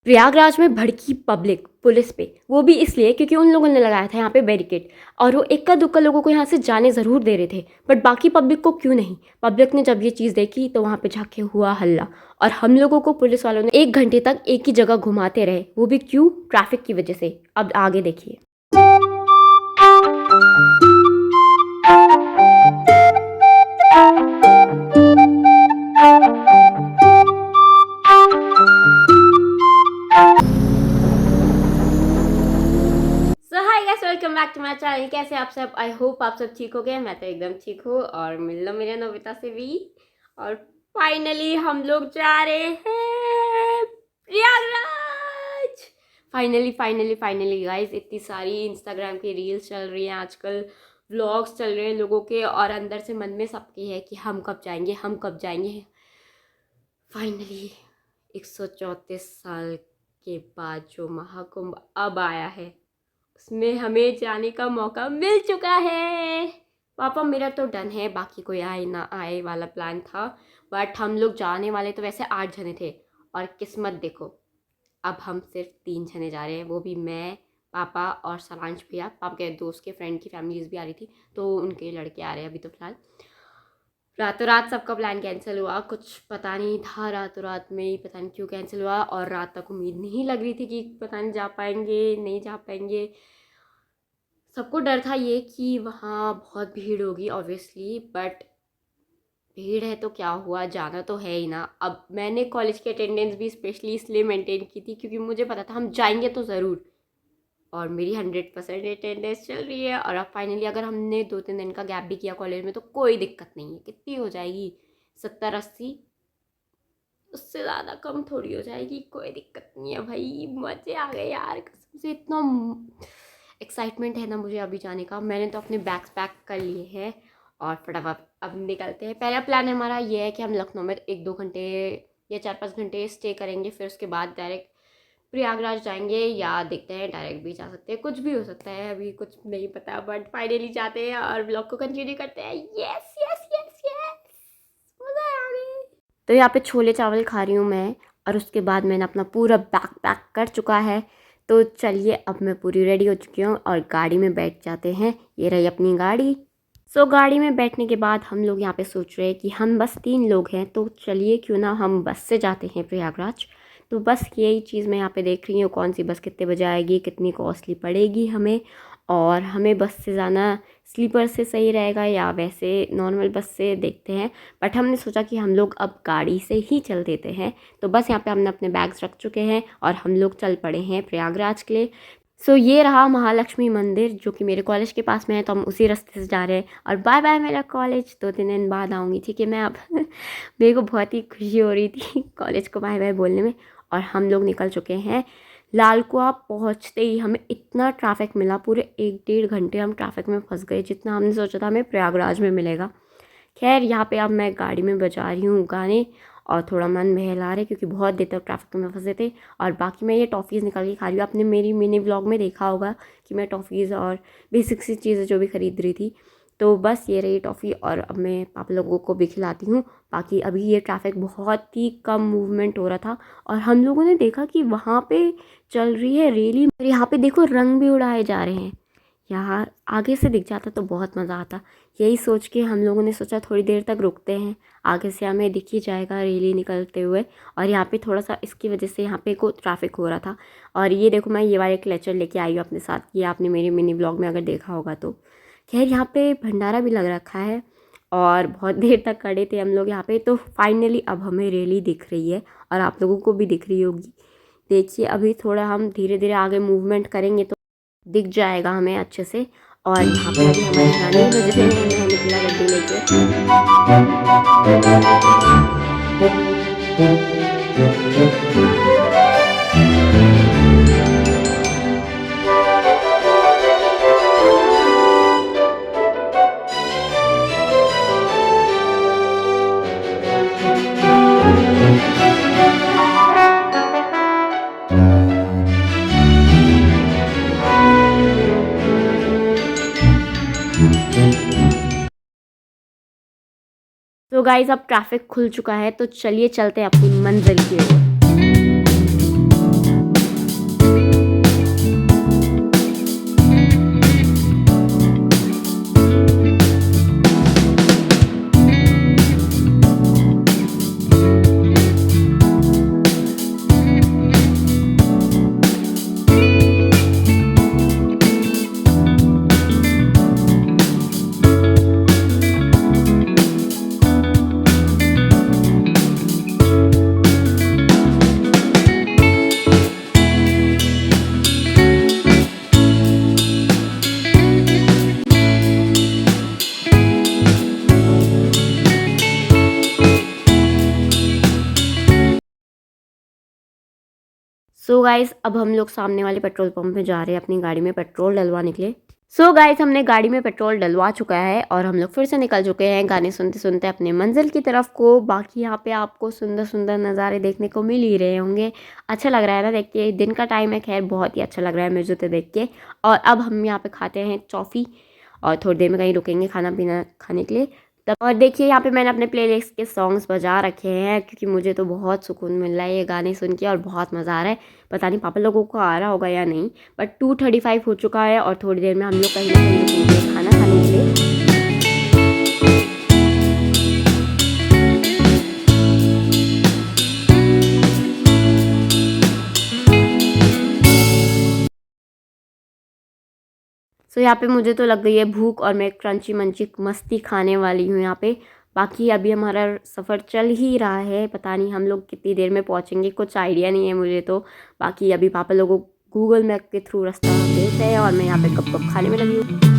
प्रयागराज में भड़की public police पे, वो भी इसलिए क्योंकि उन लोगों ने लगाया था यहाँ पे बैरिकेड और वो इक्का दुक्का लोगों को यहाँ से जाने ज़रूर दे रहे थे, बट बाकी पब्लिक को क्यों नहीं। पब्लिक ने जब ये चीज़ देखी तो वहाँ पे जाके हुआ हल्ला और हम लोगों को पुलिस वालों ने 1 घंटे तक एक ही जगह घुमाते रहे, वो भी क्यों? ट्रैफिक की वजह से। अब आगे देखिए। So hi guys, welcome back to my channel. कैसे आप सब? आई होप आप सब ठीक हो गए। मैं तो एकदम ठीक हूँ और मिल लो मेरे नोबिता से भी। और फाइनली हम लोग जा रहे हैं प्रयागराज। फाइनली गाइस, इतनी सारी इंस्टाग्राम की रील्स चल रही हैं आजकल, व्लॉग्स चल रहे हैं लोगों के, और अंदर से मन में सबके है कि हम कब जाएंगे, हम कब जाएंगे। फाइनली 134 साल के बाद जो महाकुंभ अब आया है, उसमें हमें जाने का मौका मिल चुका है। पापा मेरा तो डन है, बाकी कोई आए ना आए वाला प्लान था, बट हम लोग जाने वाले तो वैसे 8 जने थे। और किस्मत देखो, अब हम सिर्फ 3 जने जा रहे हैं, वो भी मैं, पापा और सारांश भैया। पापा के दोस्त के फ्रेंड की फैमिलीज भी आ रही थी, तो उनके लड़के आ रहे हैं अभी तो फिलहाल। रातों रात सबका प्लान कैंसिल हुआ, कुछ पता नहीं था, रातों रात में ही पता नहीं क्यों कैंसिल हुआ। और रात तक उम्मीद नहीं लग रही थी कि पता नहीं जा पाएंगे नहीं जा पाएंगे। सबको डर था ये कि वहाँ बहुत भीड़ होगी ऑब्वियसली, बट भीड़ है तो क्या हुआ, जाना तो है ही ना। अब मैंने कॉलेज की अटेंडेंस भी स्पेशली इसलिए मेंटेन की थी क्योंकि मुझे पता था हम जाएंगे तो ज़रूर, और मेरी 100% अटेंडेंस चल रही है। और अब फाइनली अगर हमने 2-3 दिन का गैप भी किया कॉलेज में तो कोई दिक्कत नहीं है। कितनी हो जाएगी, 70-80, उससे ज़्यादा कम थोड़ी हो जाएगी, कोई दिक्कत नहीं है भाई। मज़े आ गए यार, कसम से इतना एक्साइटमेंट है ना मुझे अभी जाने का। मैंने तो अपने बैग्स पैक कर लिए हैं और फटाफट अब निकलते हैं। पहला प्लान हमारा ये है कि हम लखनऊ में 1-2 घंटे या 4-5 घंटे स्टे करेंगे, फिर उसके बाद डायरेक्ट प्रयागराज जाएंगे, या देखते हैं डायरेक्ट भी जा सकते हैं, कुछ भी हो सकता है, अभी कुछ नहीं पता। बट फाइनली जाते हैं और ब्लॉग को कंटिन्यू करते हैं। यस यस यस यस, मज़ा आ गई। तो यहाँ पे छोले चावल खा रही हूँ मैं, और उसके बाद मैंने अपना पूरा बैग पैक कर चुका है। तो चलिए, अब मैं पूरी रेडी हो चुकी हूँ और गाड़ी में बैठ जाते हैं। ये रही अपनी गाड़ी। सो गाड़ी में बैठने के बाद हम लोग यहाँ पे सोच रहे हैं कि हम बस 3 लोग हैं, तो चलिए क्यों ना हम बस से जाते हैं प्रयागराज। तो बस यही चीज़ मैं यहाँ पे देख रही हूँ, कौन सी बस कितने बजे आएगी, कितनी कॉस्टली पड़ेगी हमें, और हमें बस से जाना स्लीपर से सही रहेगा या वैसे नॉर्मल बस से, देखते हैं। बट हमने सोचा कि हम लोग अब गाड़ी से ही चल देते हैं। तो बस यहाँ पे हमने अपने बैग्स रख चुके हैं और हम लोग चल पड़े हैं प्रयागराज के लिए। सो ये रहा महालक्ष्मी मंदिर, जो कि मेरे कॉलेज के पास में है, तो हम उसी रास्ते से जा रहे हैं। और बाय बाय मेरा कॉलेज, 2-3 दिन बाद आऊँगी, ठीक है मैं अब। मेरे को बहुत ही खुशी हो रही थी कॉलेज को बाय बाय बोलने में। और हम लोग निकल चुके हैं। लाल कुआं पहुँचते ही हमें इतना ट्रैफिक मिला, पूरे 1-1.5 घंटे हम ट्रैफिक में फंस गए, जितना हमने सोचा था हमें प्रयागराज में मिलेगा। खैर यहाँ पे अब मैं गाड़ी में बजा रही हूँ गाने और थोड़ा मन बहला रहे, क्योंकि बहुत देर तक ट्रैफिक में फंसे थे। और बाकी मैं ये टॉफ़ीज़ निकाल के खा रही हूँ। आपने मेरी मिनी व्लॉग में देखा होगा कि मैं टॉफ़ीज़ और बेसिक सी चीज़ें जो भी ख़रीद रही थी। तो बस ये रही टॉफ़ी, और अब मैं पापा लोगों को भी खिलाती हूँ। बाकी अभी ये ट्रैफिक बहुत ही कम मूवमेंट हो रहा था, और हम लोगों ने देखा कि वहाँ पे चल रही है रैली, और यहाँ पे देखो रंग भी उड़ाए जा रहे हैं। यहाँ आगे से दिख जाता तो बहुत मज़ा आता। यही सोच के हम लोगों ने सोचा थोड़ी देर तक रुकते हैं, आगे से हमें दिख ही जाएगा रैली निकलते हुए। और यहाँ पे थोड़ा सा इसकी वजह से यहाँ पे को ट्रैफिक हो रहा था। और ये देखो, मैं ये वाले क्लचर लेके आई हूँ अपने साथ, ये आपने मेरी मिनी ब्लॉग में अगर देखा होगा तो। खैर यहाँ पे भंडारा भी लग रखा है, और बहुत देर तक खड़े थे हम लोग यहाँ पे। तो फाइनली अब हमें रैली दिख रही है, और आप लोगों को भी दिख रही होगी। देखिए अभी थोड़ा हम धीरे धीरे आगे मूवमेंट करेंगे तो दिख जाएगा हमें अच्छे से। और यहाँ पे अभी हमारे गाने भी बज रहे हैं, मैं निकला गड्डी लेके। तो गाइज अब ट्रैफिक खुल चुका है, तो चलिए चलते हैं अपनी मंजिल की ओर। सो गाइस अब हम लोग सामने वाले पेट्रोल पंप में जा रहे हैं अपनी गाड़ी में पेट्रोल डलवाने के लिए। सो गाइस हमने गाड़ी में पेट्रोल डलवा चुका है और हम लोग फिर से निकल चुके हैं गाने सुनते सुनते अपने मंजिल की तरफ को। बाकी यहाँ पे आपको सुंदर सुंदर नज़ारे देखने को मिल ही रहे होंगे। अच्छा लग रहा है ना देख के, दिन का टाइम है, खैर बहुत ही अच्छा लग रहा है मुझे तो देख के। और अब हम यहाँ पे खाते हैं टॉफ़ी और थोड़ी देर में कहीं रुकेंगे खाना पीना खाने के लिए तब। और देखिए यहाँ पे मैंने अपने प्लेलिस्ट के सॉन्ग्स बजा रखे हैं क्योंकि मुझे तो बहुत सुकून मिल रहा है ये गाने सुन के और बहुत मज़ा आ रहा है। पता नहीं पापा लोगों को आ रहा होगा या नहीं, बट 2:35 हो चुका है और थोड़ी देर में हम लोग कहीं ना कहीं रुकेंगे खाना खाने के लिए। सो यहाँ पे मुझे तो लग गई है भूख और मैं क्रंची मंची मस्ती खाने वाली हूँ यहाँ पे। बाकी अभी हमारा सफ़र चल ही रहा है, पता नहीं हम लोग कितनी देर में पहुँचेंगे, कुछ आइडिया नहीं है मुझे तो। बाकी अभी पापा लोगों गूगल मैप के थ्रू रास्ता देख रहे हैं और मैं यहाँ पे कप कप खाने में लगी हूँ।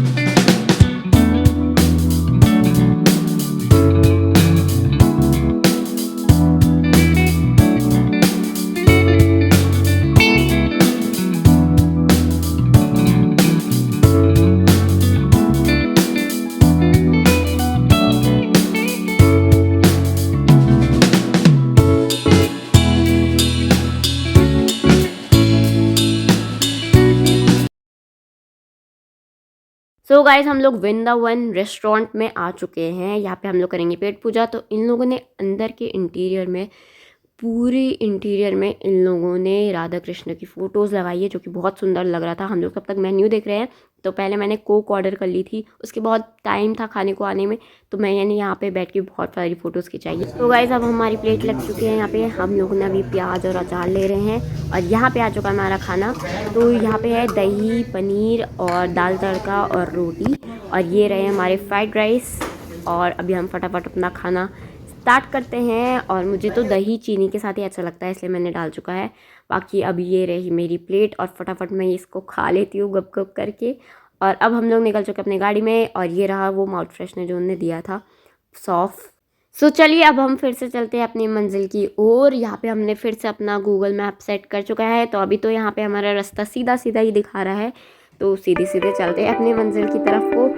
सो गाइस हम लोग वृंदावन रेस्टोरेंट में आ चुके हैं। यहाँ पे हम लोग करेंगे पेट पूजा। तो इन लोगों ने अंदर के इंटीरियर में, पूरे इंटीरियर में इन लोगों ने राधा कृष्ण की फ़ोटोज़ लगाई है जो कि बहुत सुंदर लग रहा था। हम लोग तब तक मेन्यू देख रहे हैं। तो पहले मैंने कोक ऑर्डर कर ली थी, उसके बहुत टाइम था खाने को आने में, तो मैंने यहाँ पे बैठ के बहुत सारी फ़ोटोज़ खिंचाई है। तो गाइस अब हमारी प्लेट लग चुकी है। यहाँ पे हम लोग ने अभी प्याज और अचार ले रहे हैं और यहाँ पे आ चुका है हमारा खाना। तो यहाँ पे है दही, पनीर और दाल तड़का और रोटी, और ये रहे हमारे फ्राइड राइस। और अभी हम फटाफट अपना खाना स्टार्ट करते हैं। और मुझे तो दही चीनी के साथ ही अच्छा लगता है इसलिए मैंने डाल चुका है। बाकी अब ये रही मेरी प्लेट और फटाफट मैं इसको खा लेती हूँ गप गप करके। और अब हम लोग निकल चुके अपनी गाड़ी में और ये रहा वो माउथ फ्रेशनर जो उन्होंने दिया था, सॉफ्ट। सो चलिए अब हम फिर से चलते हैं अपनी मंजिल की ओर। यहाँ पे हमने फिर से अपना गूगल मैप सेट कर चुका है। तो अभी तो यहाँ पे हमारा रास्ता सीधा सीधा ही दिखा रहा है, तो सीधे सीधे चलते हैं अपनी मंजिल की तरफ को।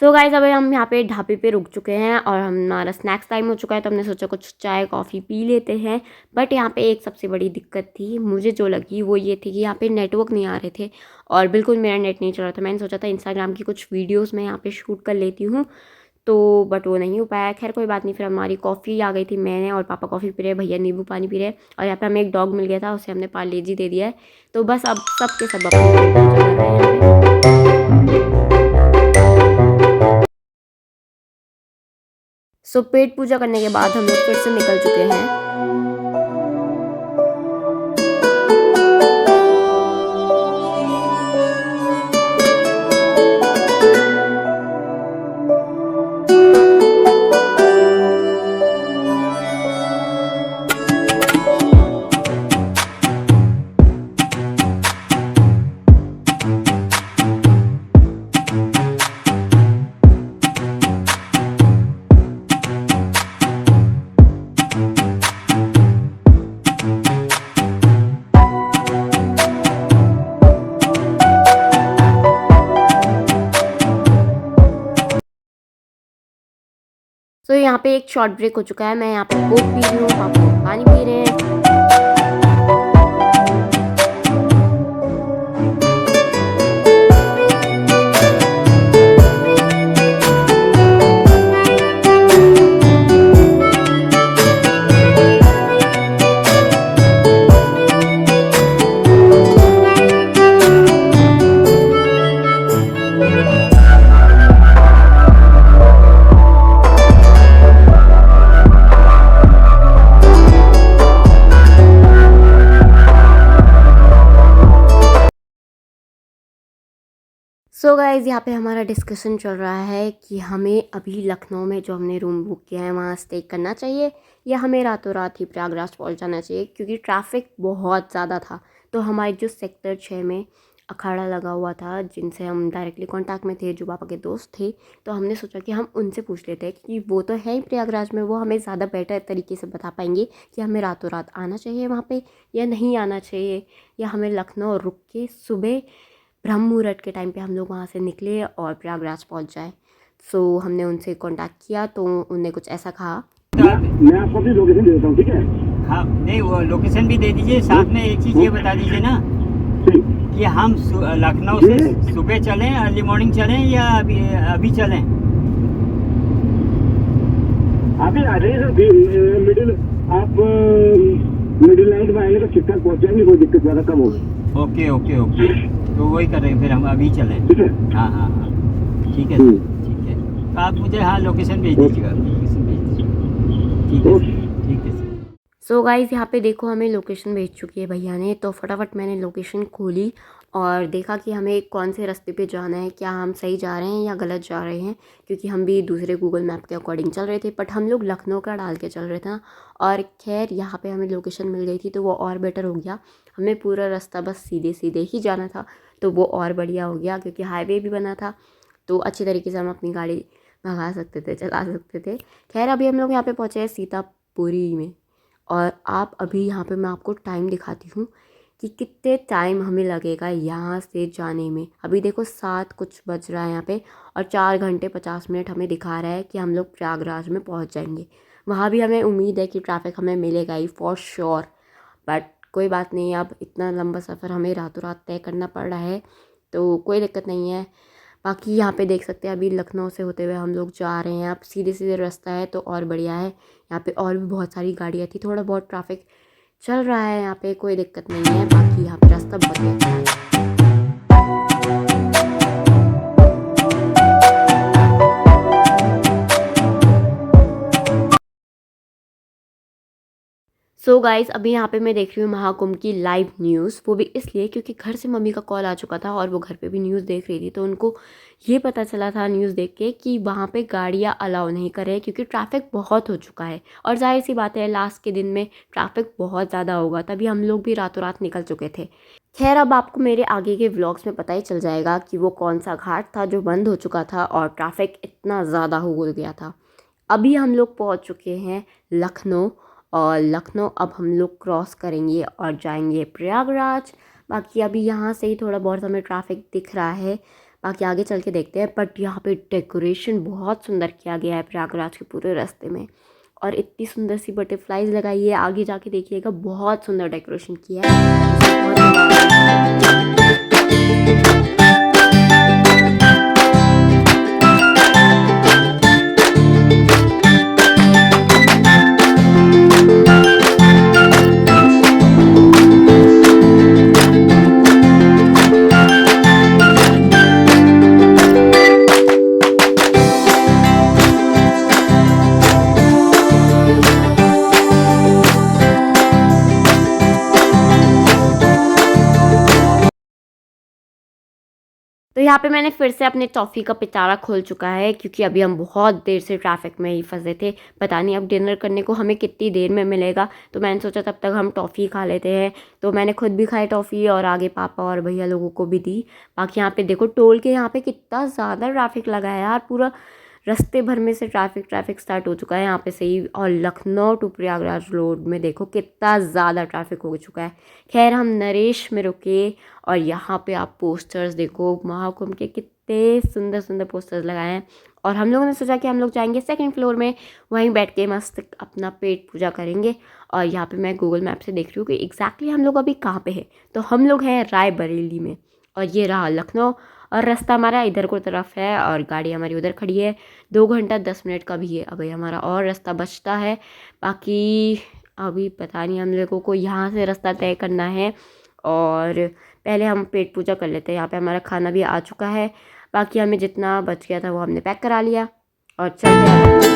सो गाइस अभी हम यहाँ पे ढाबे पे रुक चुके हैं और हमारा स्नैक्स टाइम हो चुका है। तो हमने सोचा कुछ चाय कॉफ़ी पी लेते हैं। बट यहाँ पे एक सबसे बड़ी दिक्कत थी मुझे जो लगी वो ये थी कि यहाँ पे नेटवर्क नहीं आ रहे थे और बिल्कुल मेरा नेट नहीं चल रहा था। मैंने सोचा था इंस्टाग्राम की कुछ वीडियोज़ मैं यहाँ पे शूट कर लेती हूँ, तो बट वो नहीं हो पाया। खैर कोई बात नहीं। फिर हमारी कॉफ़ी आ गई थी, मैंने और पापा कॉफ़ी पी रहे, भैया नींबू पानी पी रहे, और यहाँ पे हमें एक डॉग मिल गया था, उसे हमने पार्ले जी दे दिया है। तो बस अब सब के सब अपनी पेट पूजा कर रहे हैं। सो पेट पूजा करने के बाद हम लोग फिर से निकल चुके हैं। सो यहाँ पे एक शॉर्ट ब्रेक हो चुका है, मैं यहाँ पे कोक पी रही हूँ, पापा पानी पी रहे हैं। सो गाइज़ यहाँ पे हमारा डिस्कशन चल रहा है कि हमें अभी लखनऊ में जो हमने रूम बुक किया है वहाँ स्टे करना चाहिए या हमें रातों रात ही प्रयागराज पहुँच जाना चाहिए, क्योंकि ट्रैफिक बहुत ज़्यादा था। तो हमारे जो सेक्टर 6 में अखाड़ा लगा हुआ था, जिनसे हम डायरेक्टली कांटेक्ट में थे, जो पापा के दोस्त थे, तो हमने सोचा कि हम उनसे पूछ लेते हैं कि वो तो है ही प्रयागराज में, वो हमें ज़्यादा बेटर तरीके से बता पाएंगे कि हमें रातों रात आना चाहिए वहाँ पे या नहीं आना चाहिए, या हमें लखनऊ रुक के सुबह ब्रह्म मुहूर्त के टाइम पे हम लोग वहाँ से निकले और प्रयागराज पहुँच जाए। सो हमने उनसे कांटेक्ट किया तो उन्होंने कुछ ऐसा कहा। मैं आपको अपनी लोकेशन दे देता हूँ, ठीक है? हाँ, नहीं वो लोकेशन भी दे दीजिए, साथ में एक चीज़ ये बता दीजिए ना कि हम लखनऊ से सुबह चलें, अर्ली मॉर्निंग चलें या अभी चलें? अभी आ जाइए सर, मिडिल आप मिडिल नाइट में आएंगे तो ठीक ठाक पहुँच जाएंगे, कोई दिक्कत ज़्यादा कम होगी। ओके ओके ओके, तो वही करें फिर, हम अभी चलें। ठीक है? हाँ हाँ हाँ, ठीक है सर, ठीक है। तो आप मुझे हाँ लोकेशन भेज दीजिएगा, लोकेशन भेज दीजिए। ठीक है सर, ठीक है सर। सो गाइज़ यहाँ पे देखो हमें लोकेशन भेज चुकी है भैया ने, तो फटाफट मैंने लोकेशन खोली और देखा कि हमें कौन से रास्ते पे जाना है, क्या हम सही जा रहे हैं या गलत जा रहे हैं, क्योंकि हम भी दूसरे गूगल मैप के अकॉर्डिंग चल रहे थे, बट हम लोग लखनऊ का डाल के चल रहे थे। और खैर यहाँ पे हमें लोकेशन मिल गई थी तो वो और बेटर हो गया, हमें पूरा रास्ता बस सीधे सीधे ही जाना था, तो वो और बढ़िया हो गया, क्योंकि हाईवे भी बना था तो अच्छी तरीके से हम अपनी गाड़ी भगा सकते थे, चला सकते थे। खैर अभी हम लोग यहाँ पे पहुँचे हैं सीतापुरी में, और आप अभी यहाँ पे मैं आपको टाइम दिखाती हूँ कि कितने टाइम हमें लगेगा यहाँ से जाने में। अभी देखो 7 कुछ बज रहा है यहाँ पे, और 4 घंटे 50 मिनट हमें दिखा रहा है कि हम लोग प्रयागराज में पहुँच जाएंगे। वहाँ भी हमें उम्मीद है कि ट्रैफिक हमें मिलेगा ही फॉर श्योर, बट कोई बात नहीं, अब इतना लंबा सफ़र हमें रातों रात तय करना पड़ रहा है तो कोई दिक्कत नहीं है। बाकी यहाँ पे देख सकते हैं अभी लखनऊ से होते हुए हम लोग जा रहे हैं, अब सीधे सीधे रास्ता है तो और बढ़िया है। यहाँ पे और भी बहुत सारी गाड़ियाँ थी, थोड़ा बहुत ट्रैफिक चल रहा है यहाँ पे, कोई दिक्कत नहीं है। बाकी यहाँ पे रास्ता बहुत ही अच्छा है। सो गाइस अभी यहाँ पे मैं देख रही हूँ महाकुंभ की लाइव न्यूज़, वो भी इसलिए क्योंकि घर से मम्मी का कॉल आ चुका था और वो घर पे भी न्यूज़ देख रही थी, तो उनको ये पता चला था न्यूज़ देख के कि वहाँ पे गाड़ियाँ अलाउ नहीं कर रहे, क्योंकि ट्रैफिक बहुत हो चुका है। और जाहिर सी बात है लास्ट के दिन में ट्रैफिक बहुत ज़्यादा होगा, तभी हम लोग भी रातों रात निकल चुके थे। खैर अब आपको मेरे आगे के व्लॉग्स में पता ही चल जाएगा कि वो कौन सा घाट था जो बंद हो चुका था और ट्रैफिक इतना ज़्यादा हो गया था। अभी हम लोग पहुँच चुके हैं लखनऊ, और लखनऊ अब हम लोग क्रॉस करेंगे और जाएंगे प्रयागराज। बाकी अभी यहाँ से ही थोड़ा बहुत हमें ट्रैफिक दिख रहा है, बाकी आगे चल के देखते हैं। बट यहाँ पे डेकोरेशन बहुत सुंदर किया गया है प्रयागराज के पूरे रास्ते में, और इतनी सुंदर सी बटरफ्लाइज लगाई है, आगे जाके देखिएगा बहुत सुंदर डेकोरेशन किया है। तो यहाँ पे मैंने फिर से अपने टॉफ़ी का पिटारा खोल चुका है, क्योंकि अभी हम बहुत देर से ट्रैफिक में ही फंसे थे। पता नहीं अब डिनर करने को हमें कितनी देर में मिलेगा, तो मैंने सोचा तब तक हम टॉफ़ी खा लेते हैं। तो मैंने खुद भी खाई टॉफ़ी और आगे पापा और भैया लोगों को भी दी। बाकी यहाँ पे देखो टोल के यहाँ पे कितना ज़्यादा ट्रैफिक लगा है यार, पूरा रास्ते भर में से ट्रैफिक स्टार्ट हो चुका है यहाँ पे से ही। और लखनऊ टू प्रयागराज रोड में देखो कितना ज़्यादा ट्रैफिक हो चुका है। खैर हम नरेश में रुके, और यहाँ पे आप पोस्टर्स देखो महाकुंभ के कितने कितने सुंदर सुंदर पोस्टर्स लगाए हैं। और हम लोगों ने सोचा कि हम लोग जाएंगे सेकंड फ्लोर में, वहीं बैठ के मस्त अपना पेट पूजा करेंगे। और यहाँ पे मैं गूगल मैप से देख रही हूँ कि एग्जैक्टली हम लोग अभी कहाँ पे हैं। तो हम लोग हैं रायबरेली में और ये रहा लखनऊ। और रास्ता हमारा इधर को तरफ है और गाड़ी हमारी उधर खड़ी है। 2 घंटा 10 मिनट का भी है, अभी हमारा और रास्ता बचता है। बाकी अभी पता नहीं, हम लोगों को यहाँ से रास्ता तय करना है। और पहले हम पेट पूजा कर लेते हैं। यहाँ पे हमारा खाना भी आ चुका है। बाकी हमें जितना बच गया था वो हमने पैक करा लिया और चलते हैं।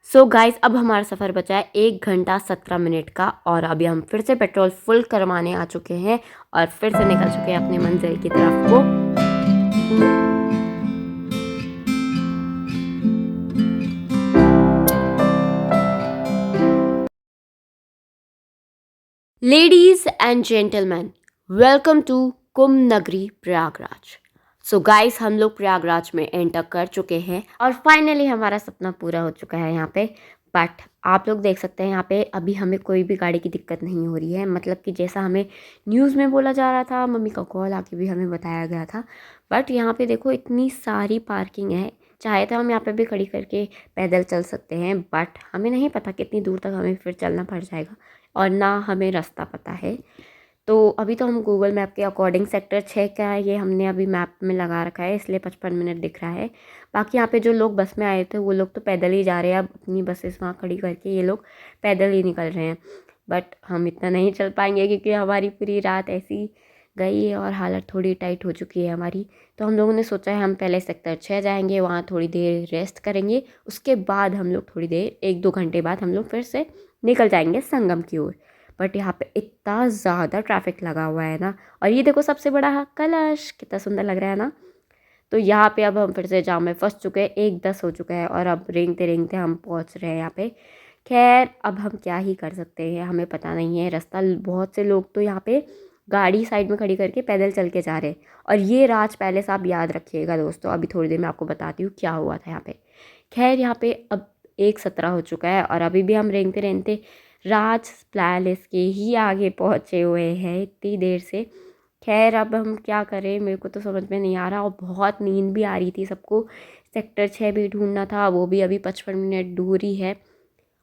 सो गाइस, अब हमारा सफ़र बचा है 1 घंटा 17 मिनट का। और अभी हम फिर से पेट्रोल फुल करवाने आ चुके हैं और फिर से निकल चुके हैं अपनी मंजिल की तरफ को। Ladies and gentleman, welcome to Kumbh नगरी प्रयागराज। सो गाइस, हम लोग प्रयागराज में एंटर कर चुके हैं और फाइनली हमारा सपना पूरा हो चुका है यहाँ पे। बट आप लोग देख सकते हैं यहाँ पे अभी हमें कोई भी गाड़ी की दिक्कत नहीं हो रही है। मतलब कि जैसा हमें न्यूज़ में बोला जा रहा था, मम्मी का कॉल आके भी हमें बताया गया था। बट यहाँ पे देखो इतनी सारी पार्किंग है, चाहे तो हम यहाँ पे भी खड़ी करके पैदल चल सकते हैं। बट हमें नहीं पता कितनी दूर तक हमें फिर चलना पड़ जाएगा और ना हमें रास्ता पता है। तो अभी तो हम गूगल मैप के अकॉर्डिंग सेक्टर 6 का है, ये हमने अभी मैप में लगा रखा है, इसलिए 55 मिनट दिख रहा है। बाकी यहाँ पे जो लोग बस में आए थे वो लोग तो पैदल ही जा रहे हैं। अब अपनी बसेस वहाँ खड़ी करके ये लोग पैदल ही निकल रहे हैं। बट हम इतना नहीं चल पाएंगे क्योंकि हमारी पूरी रात ऐसी गई है और हालत थोड़ी टाइट हो चुकी है हमारी। तो हम लोगों ने सोचा है हम पहले सेक्टर 6 जाएंगे, वहाँ थोड़ी देर रेस्ट करेंगे, उसके बाद हम लोग थोड़ी देर 1-2 घंटे बाद हम लोग फिर से निकल जाएंगे संगम की ओर। बट यहाँ पे इतना ज़्यादा ट्रैफिक लगा हुआ है ना। और ये देखो सबसे बड़ा कलश कितना सुंदर लग रहा है ना। तो यहाँ पे अब हम फिर से जाम में फंस चुके हैं, 1:10 हो चुका है और अब रेंगते रेंगते हम पहुँच रहे हैं यहाँ पे। खैर अब हम क्या ही कर सकते हैं, हमें पता नहीं है रास्ता। बहुत से लोग तो यहाँ पे गाड़ी साइड में खड़ी करके पैदल चल के जा रहे हैं। और ये राज पैलेस आप याद रखिएगा दोस्तों, अभी थोड़ी देर में आपको बताती हूँ क्या हुआ था यहाँ पे। खैर यहाँ पे अब 1:17 हो चुका है और अभी भी हम रेंगते रेंगते राज पैलेस के ही आगे पहुँचे हुए हैं इतनी देर से। खैर अब हम क्या करें, मेरे को तो समझ में नहीं आ रहा और बहुत नींद भी आ रही थी सबको। सेक्टर 6 भी ढूंढना था, वो भी अभी 55 मिनट दूर ही है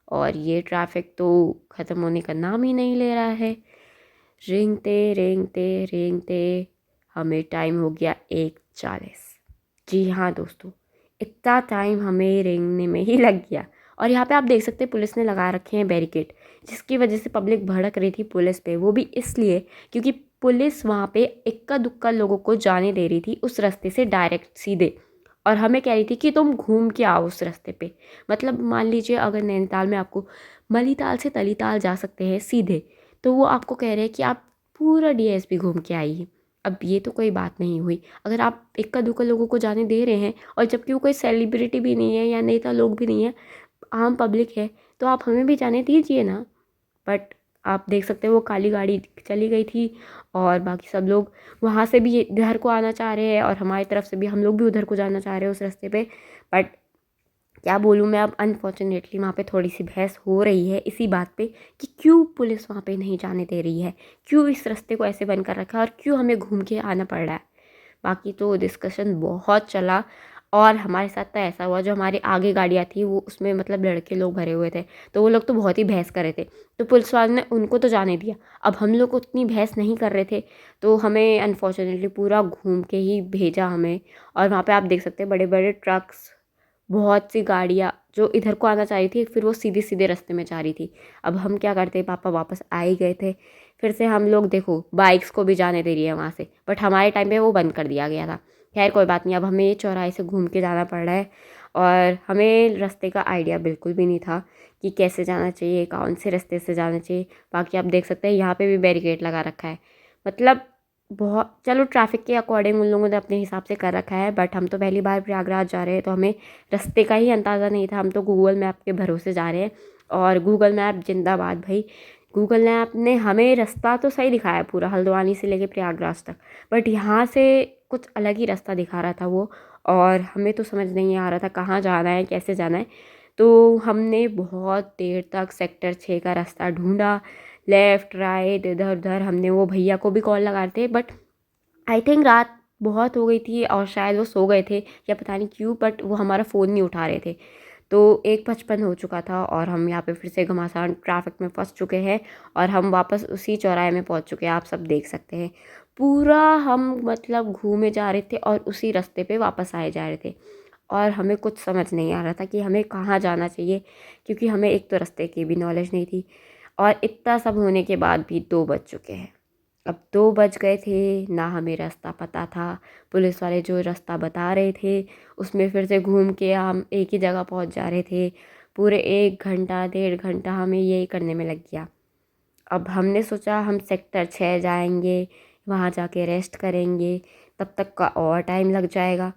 और ये ट्रैफिक तो ख़त्म होने का नाम ही नहीं ले रहा है। रेंगते रेंगते रेंगते हमें टाइम हो गया 1:40। जी हाँ दोस्तों, इतना टाइम हमें रेंगने में ही लग गया। और यहाँ पे आप देख सकते हैं पुलिस ने लगा रखे हैं बैरिकेड, जिसकी वजह से पब्लिक भड़क रही थी पुलिस पे। वो भी इसलिए क्योंकि पुलिस वहाँ पे इक्का दुक्का लोगों को जाने दे रही थी उस रास्ते से डायरेक्ट सीधे, और हमें कह रही थी कि तुम घूम के आओ उस रास्ते पे। मतलब मान लीजिए अगर नैनीताल में आपको मलीताल से तलीताल जा सकते हैं सीधे, तो वो आपको कह रहे हैं कि आप पूरा डीएसपी घूम के आइए। अब ये तो कोई बात नहीं हुई। अगर आप इक्का दुक्का लोगों को जाने दे रहे हैं और जबकि वो कोई सेलिब्रिटी भी नहीं है या नेता लोग भी नहीं है, आम पब्लिक है, तो आप हमें भी जाने दीजिए ना। बट आप देख सकते हैं वो काली गाड़ी चली गई थी और बाकी सब लोग वहाँ से भी इधर को आना चाह रहे हैं और हमारी तरफ से भी हम लोग भी उधर को जाना चाह रहे हैं उस रास्ते पे। बट क्या बोलूँ मैं, अब अनफॉर्चुनेटली वहाँ पे थोड़ी सी बहस हो रही है इसी बात पे कि क्यों पुलिस वहाँ पे नहीं जाने दे रही है, क्यों इस रास्ते को ऐसे बंद कर रखा है और क्यों हमें घूम के आना पड़ रहा है। बाकी तो डिस्कशन बहुत चला और हमारे साथ तो ऐसा हुआ, जो हमारे आगे गाड़ियाँ थी वो उसमें मतलब लड़के लोग भरे हुए थे, तो वो लोग तो बहुत ही बहस कर रहे थे। तो पुलिस वाले ने उनको तो जाने दिया, अब हम लोग उतनी बहस नहीं कर रहे थे, तो हमें अनफॉर्चुनेटली पूरा घूम के ही भेजा हमें। और वहाँ पे आप देख सकते हैं बड़े बड़े ट्रक्स, बहुत सी गाड़ियाँ जो इधर को आना चाह रही थी फिर वो सीधे सीधे रास्ते में जा रही थी। अब हम क्या करते, पापा वापस आ ही गए थे। फिर से हम लोग देखो बाइक्स को भी जाने दे रही है वहाँ से, बट हमारे टाइम पे वो बंद कर दिया गया था। खैर कोई बात नहीं, अब हमें चौराहे से घूम के जाना पड़ रहा है और हमें रास्ते का आइडिया बिल्कुल भी नहीं था कि कैसे जाना चाहिए, कौन से रास्ते से जाना चाहिए। बाकी आप देख सकते हैं यहाँ पे भी बैरिकेड लगा रखा है, मतलब बहुत, चलो ट्रैफिक के अकॉर्डिंग उन लोगों ने अपने हिसाब से कर रखा है, बट हम तो पहली बार प्रयागराज जा रहे हैं तो हमें रास्ते का ही अंदाज़ा नहीं था। हम तो गूगल मैप के भरोसे जा रहे हैं और गूगल मैप जिंदाबाद भाई। गूगल मैप ने हमें रास्ता तो सही दिखाया पूरा हल्द्वानी से लेके प्रयागराज तक, बट यहाँ से कुछ अलग ही रास्ता दिखा रहा था वो, और हमें तो समझ नहीं आ रहा था कहाँ जाना है कैसे जाना है। तो हमने बहुत देर तक सेक्टर 6 का रास्ता ढूंढा, लेफ़्ट राइट इधर उधर। हमने वो भैया को भी कॉल लगाए थे, बट आई थिंक रात बहुत हो गई थी और शायद वो सो गए थे या पता नहीं क्यों, बट वो हमारा फ़ोन नहीं उठा रहे थे। तो 1:55 हो चुका था और हम यहाँ पे फिर से घमासान ट्रैफिक में फंस चुके हैं और हम वापस उसी चौराहे में पहुँच चुके हैं। आप सब देख सकते हैं पूरा हम मतलब घूमे जा रहे थे और उसी रास्ते पे वापस आए जा रहे थे, और हमें कुछ समझ नहीं आ रहा था कि हमें कहाँ जाना चाहिए, क्योंकि हमें एक तो रास्ते की भी नॉलेज नहीं थी। और इतना सब होने के बाद भी 2 बज चुके हैं। अब 2 बज गए थे, ना हमें रास्ता पता था। पुलिस वाले जो रास्ता बता रहे थे उसमें फिर से घूम के हम एक ही जगह पहुंच जा रहे थे। पूरे 1 घंटा 1.5 घंटा हमें यही करने में लग गया। अब हमने सोचा हम सेक्टर 6 जाएंगे, वहाँ जाके रेस्ट करेंगे, तब तक का और टाइम लग जाएगा।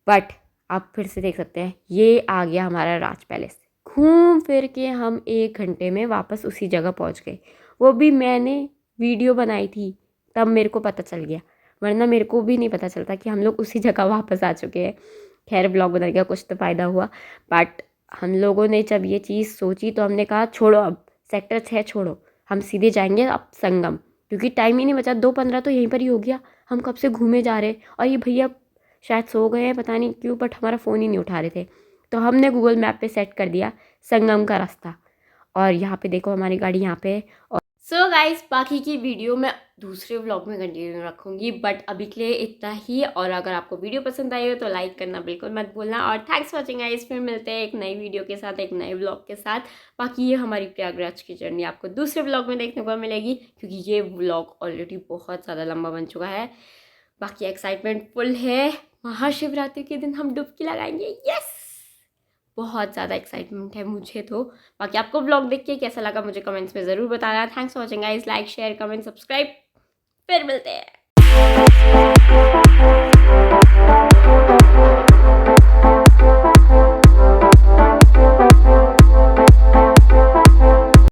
बट आप फिर से देख सकते हैं ये आ गया हमारा राज पैलेस। घूम फिर के हम 1 घंटे में वापस उसी जगह पहुँच गए। वो भी मैंने वीडियो बनाई थी तब मेरे को पता चल गया, वरना मेरे को भी नहीं पता चलता कि हम लोग उसी जगह वापस आ चुके हैं। खैर ब्लॉग बना गया, कुछ तो फ़ायदा हुआ। बट हम लोगों ने जब ये चीज़ सोची तो हमने कहा छोड़ो, अब सेक्टर 6 छोड़ो, हम सीधे जाएंगे अब संगम, क्योंकि टाइम ही नहीं बचा। 2:15 तो यहीं पर ही हो गया, हम कब से घूमे जा रहे हैं और ये भैया शायद सो गए हैं पता नहीं क्यों, बट हमारा फ़ोन ही नहीं उठा रहे थे। तो हमने गूगल मैप पे सेट कर दिया संगम का रास्ता, और यहाँ पे देखो हमारी गाड़ी यहाँ पे है। और सो गाइस बाकी की वीडियो मैं दूसरे व्लॉग में कंटिन्यू रखूँगी, बट अभी के लिए इतना ही। और अगर आपको वीडियो पसंद आई हो तो लाइक करना बिल्कुल मत भूलना, और थैंक्स फॉर वॉचिंग गाइस। फिर मिलते हैं एक नई वीडियो के साथ, एक नए व्लॉग के साथ। बाकी ये हमारी प्रयागराज की जर्नी आपको दूसरे व्लॉग में देखने को मिलेगी, क्योंकि ये व्लॉग ऑलरेडी बहुत ज़्यादा लंबा बन चुका है। बाकी एक्साइटमेंट फुल है, महाशिवरात्रि के दिन हम डुबकी लगाएंगे, यस, बहुत ज़्यादा एक्साइटमेंट है मुझे तो। बाकी आपको व्लॉग देख के कैसा लगा मुझे कमेंट्स में ज़रूर बताना। Thanks for watching guys, like share comment subscribe, फिर मिलते हैं।